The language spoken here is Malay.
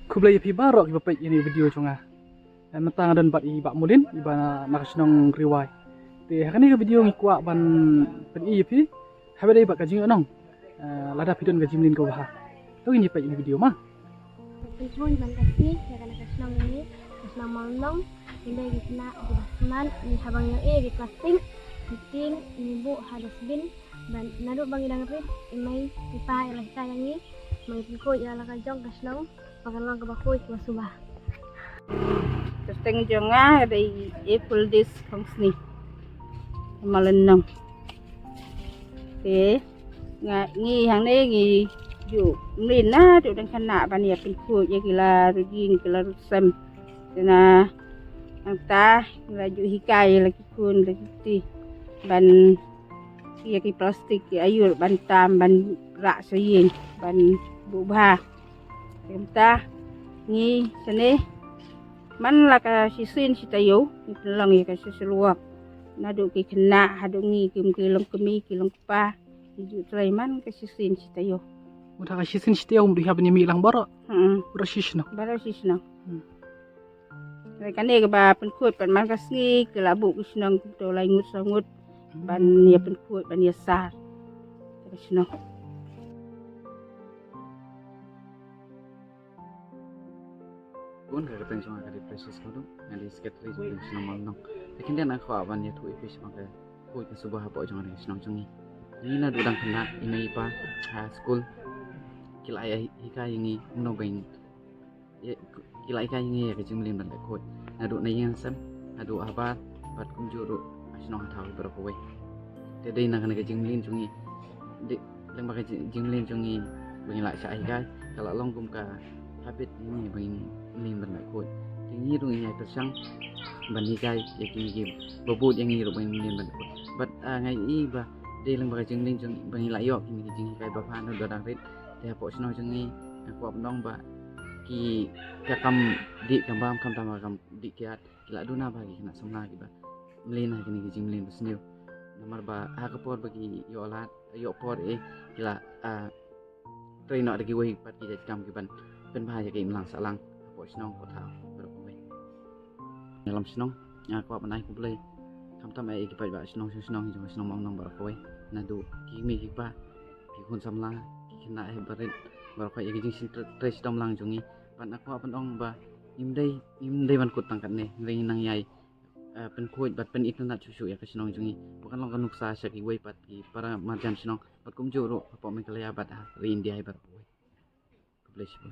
ku belai pi barok iba pai ini video chunga matang dan bat i bak mulin iba nakasnong riwai te hakani ke video ngikwa ban pen i pi habe dai bak kajing anong lada pidon gaji mulin ko bah to ini pai ini video mah Pencuy ban kasih ya kana kasnong ini kasnong malong ini di sana di basman ini habang yang di plastik bikin ini bu hadasbin dan nado bang idang rit imai pipa ialah kayangi mengikut ialah kajong kasnong pakalang kebakoy ke subah. Terus tengok jengah ada full dish fungsi malenong. Okay, ngi hàng này ngi dụ mình na dụ đang khăn nạ bạn nhà bên khu ya kila rugin kila rusem na ang ta kila dụ hikai lagi kun lagi ti ban ya ki plastik ayu ban tam ban rak sayin ban bubha kita ngi sini man la ka sisin sitayo lang ya ka seluak nado ki kena hado ngi kim kilong kemi kilong pa dụ tray man ka sisin sitayo udah kasih sin setiap di habe ni mi lang barok udah sisna baru sisna kan dia ba penkut pan man kasngi ke labu kisnang to lai ngut sangut ban ya penkut ban ya sar kisna Pun kaya pensong agak depresis ko dong, ngadi sekretari jadi senang malong. Lakin dia nak kau awan dia tu ipis maka kau itu sebuah apa jangan dia senang cengi. Ini na dudang kena ini ipa school kila ayah hika ini menobeng kila hika ini ya kecil melin bandai kau. Nadu na yang sem, nadu apa bat kunjuru senang tahu berapa way. Jadi nak kena kecil melin cengi, di lembah kecil melin cengi bengilak saya hika kalau longgum ka habit ini bengin melin bandai kau. Tinggi dong ini tersang bandai ya kini bobot yang ini rupanya melin bandai kau. Bat ngai iba dia lembaga jengling jeng bangilak yok kini jeng kai bapa anu dadang rit dia pok seno jengi aku abnong ba ki kakam di kambam kam tama kam di kiat kila duna bagi kena semla ki ba melina kini jengling besniu nomor ba hakapor bagi yolat yok por kila train nak lagi wei pat ki jam ki ban pen bahaya ki melang salang pok seno ko tau berapa wei dalam seno aku apa naik ku belai kam tama ki pat ba seno jong seno mong nong berapa wei nadu kimi kipa pikun samla kina barit berapa ya gijing sin tres dom lang jungi pan aku apan ong ba imdai man kut tangkat ne ngai nang yai pen kuit bat pen itu nak cucu ya kesinong jungi bukan long kanuk sa syak iwai pat ki para marjan sinong pat kum juro apa me kalaya bat ri india berapa wei bless you